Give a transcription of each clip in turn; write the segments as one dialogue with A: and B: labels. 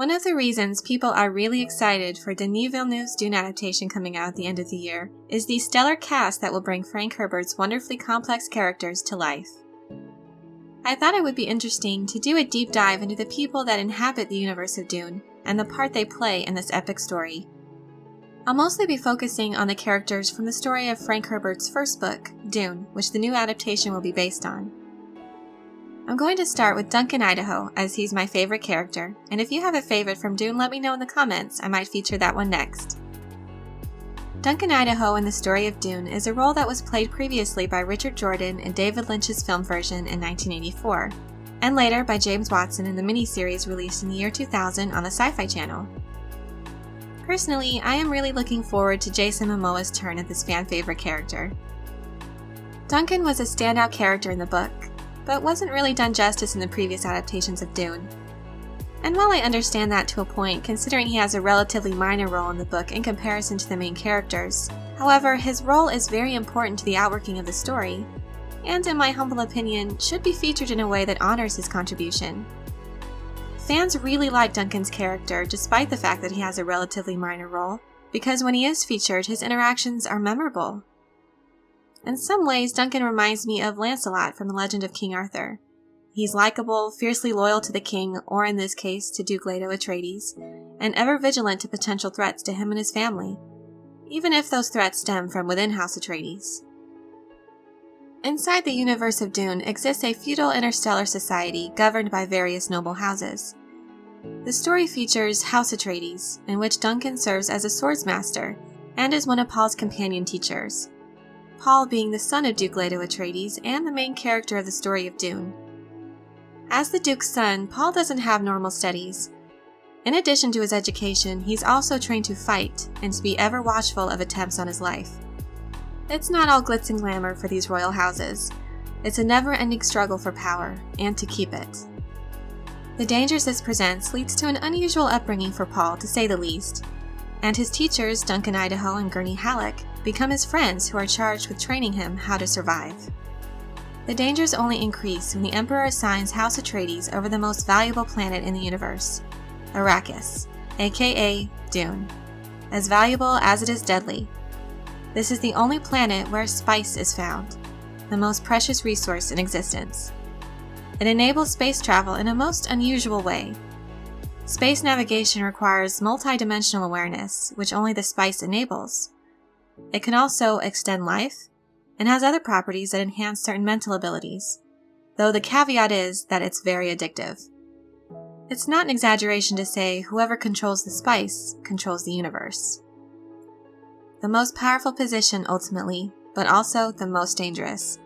A: One of the reasons people are really excited for Denis Villeneuve's Dune adaptation coming out at the end of the year is the stellar cast that will bring Frank Herbert's wonderfully complex characters to life. I thought it would be interesting to do a deep dive into the people that inhabit the universe of Dune and the part they play in this epic story. I'll mostly be focusing on the characters from the story of Frank Herbert's first book, Dune, which the new adaptation will be based on. I'm going to start with Duncan Idaho, as he's my favorite character, and if you have a favorite from Dune, let me know in the comments. I might feature that one next. Duncan Idaho in the story of Dune is a role that was played previously by Richard Jordan in David Lynch's film version in 1984, and later by James Watson in the miniseries released in the year 2000 on the Sci-Fi Channel. Personally, I am really looking forward to Jason Momoa's turn at this fan-favorite character. Duncan was a standout character in the book, but wasn't really done justice in the previous adaptations of Dune. And while I understand that to a point, considering he has a relatively minor role in the book in comparison to the main characters, however, his role is very important to the outworking of the story, and in my humble opinion, should be featured in a way that honors his contribution. Fans really like Duncan's character despite the fact that he has a relatively minor role, because when he is featured, his interactions are memorable. In some ways, Duncan reminds me of Lancelot from The Legend of King Arthur. He's likable, fiercely loyal to the king, or in this case, to Duke Leto Atreides, and ever vigilant to potential threats to him and his family, even if those threats stem from within House Atreides. Inside the universe of Dune exists a feudal interstellar society governed by various noble houses. The story features House Atreides, in which Duncan serves as a swordsmaster and is one of Paul's companion teachers, Paul being the son of Duke Leto Atreides and the main character of the story of Dune. As the Duke's son, Paul doesn't have normal studies. In addition to his education, he's also trained to fight and to be ever watchful of attempts on his life. It's not all glitz and glamour for these royal houses. It's a never-ending struggle for power, and to keep it. The dangers this presents leads to an unusual upbringing for Paul, to say the least, and his teachers, Duncan Idaho and Gurney Halleck, become his friends who are charged with training him how to survive. The dangers only increase when the Emperor assigns House Atreides over the most valuable planet in the universe, Arrakis, aka Dune, as valuable as it is deadly. This is the only planet where spice is found, the most precious resource in existence. It enables space travel in a most unusual way. Space navigation requires multi-dimensional awareness, which only the spice enables. It can also extend life, and has other properties that enhance certain mental abilities, though the caveat is that it's very addictive. It's not an exaggeration to say whoever controls the spice controls the universe. The most powerful position ultimately, but also the most dangerous.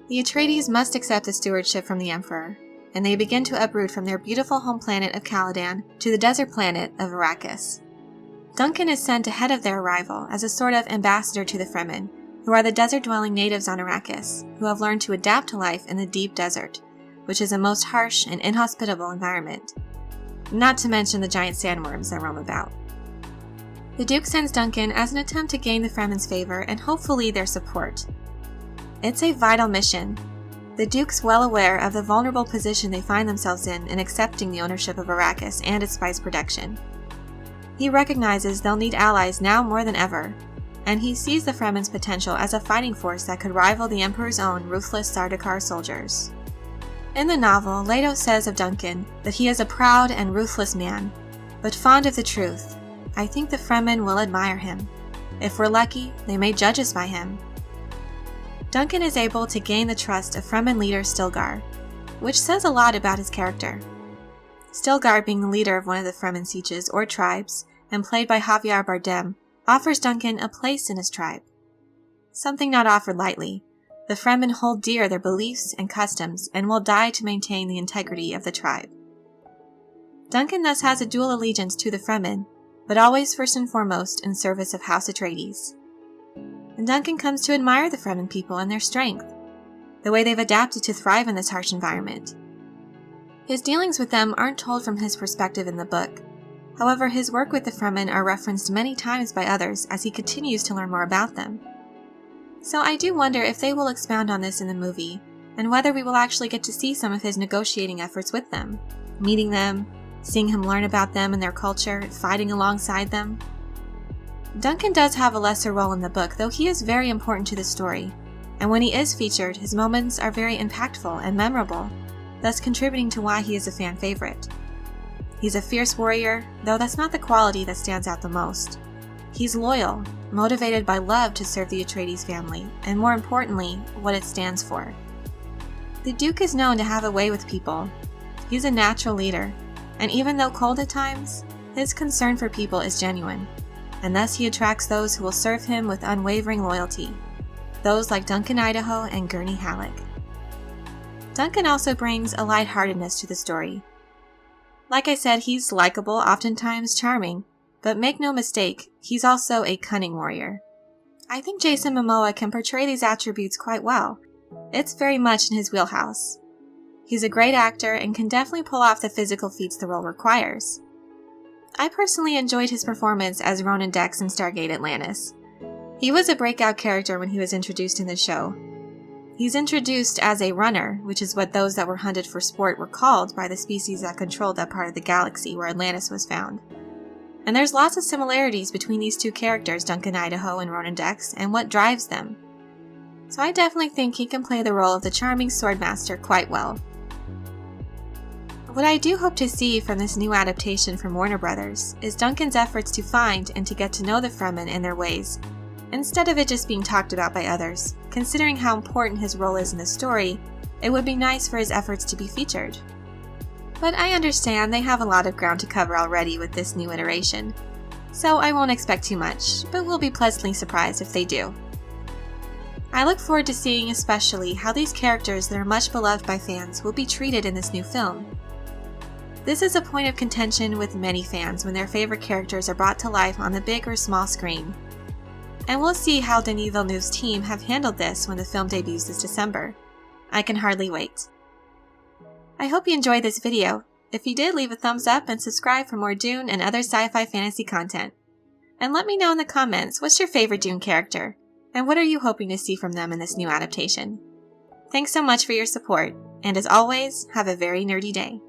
A: The Atreides must accept the stewardship from the Emperor, and they begin to uproot from their beautiful home planet of Caladan to the desert planet of Arrakis. Duncan is sent ahead of their arrival as a sort of ambassador to the Fremen, who are the desert-dwelling natives on Arrakis, who have learned to adapt to life in the deep desert, which is a most harsh and inhospitable environment, not to mention the giant sandworms that roam about. The Duke sends Duncan as an attempt to gain the Fremen's favor and hopefully their support. It's a vital mission. The Duke's well aware of the vulnerable position they find themselves in accepting the ownership of Arrakis and its spice production. He recognizes they'll need allies now more than ever, and he sees the Fremen's potential as a fighting force that could rival the Emperor's own ruthless Sardaukar soldiers. In the novel, Leto says of Duncan that he is a proud and ruthless man, but fond of the truth. I think the Fremen will admire him. If we're lucky, they may judge us by him. Duncan is able to gain the trust of Fremen leader Stilgar, which says a lot about his character. Stilgar, being the leader of one of the Fremen Sietches or tribes, and played by Javier Bardem, offers Duncan a place in his tribe. Something not offered lightly. The Fremen hold dear their beliefs and customs and will die to maintain the integrity of the tribe. Duncan thus has a dual allegiance to the Fremen, but always first and foremost in service of House Atreides. And Duncan comes to admire the Fremen people and their strength, the way they've adapted to thrive in this harsh environment. His dealings with them aren't told from his perspective in the book. However, his work with the Fremen are referenced many times by others as he continues to learn more about them. So I do wonder if they will expound on this in the movie, and whether we will actually get to see some of his negotiating efforts with them, meeting them, seeing him learn about them and their culture, fighting alongside them. Duncan does have a lesser role in the book, though he is very important to the story, and when he is featured, his moments are very impactful and memorable, thus contributing to why he is a fan favorite. He's a fierce warrior, though that's not the quality that stands out the most. He's loyal, motivated by love to serve the Atreides family, and more importantly, what it stands for. The Duke is known to have a way with people. He's a natural leader, and even though cold at times, his concern for people is genuine, and thus he attracts those who will serve him with unwavering loyalty, those like Duncan Idaho and Gurney Halleck. Duncan also brings a lightheartedness to the story. Like I said, he's likable, oftentimes charming, but make no mistake, he's also a cunning warrior. I think Jason Momoa can portray these attributes quite well. It's very much in his wheelhouse. He's a great actor and can definitely pull off the physical feats the role requires. I personally enjoyed his performance as Ronan Dex in Stargate Atlantis. He was a breakout character when he was introduced in the show. He's introduced as a runner, which is what those that were hunted for sport were called by the species that controlled that part of the galaxy where Atlantis was found. And there's lots of similarities between these two characters, Duncan Idaho and Ronan Dex, and what drives them. So I definitely think he can play the role of the charming swordmaster quite well. What I do hope to see from this new adaptation from Warner Brothers is Duncan's efforts to find and to get to know the Fremen and their ways, instead of it just being talked about by others. Considering how important his role is in the story, it would be nice for his efforts to be featured. But I understand they have a lot of ground to cover already with this new iteration, so I won't expect too much, but will be pleasantly surprised if they do. I look forward to seeing especially how these characters that are much beloved by fans will be treated in this new film. This is a point of contention with many fans when their favorite characters are brought to life on the big or small screen. And we'll see how Denis Villeneuve's team have handled this when the film debuts this December. I can hardly wait. I hope you enjoyed this video. If you did, leave a thumbs up and subscribe for more Dune and other sci-fi fantasy content. And let me know in the comments, what's your favorite Dune character? And what are you hoping to see from them in this new adaptation? Thanks so much for your support, and as always, have a very nerdy day.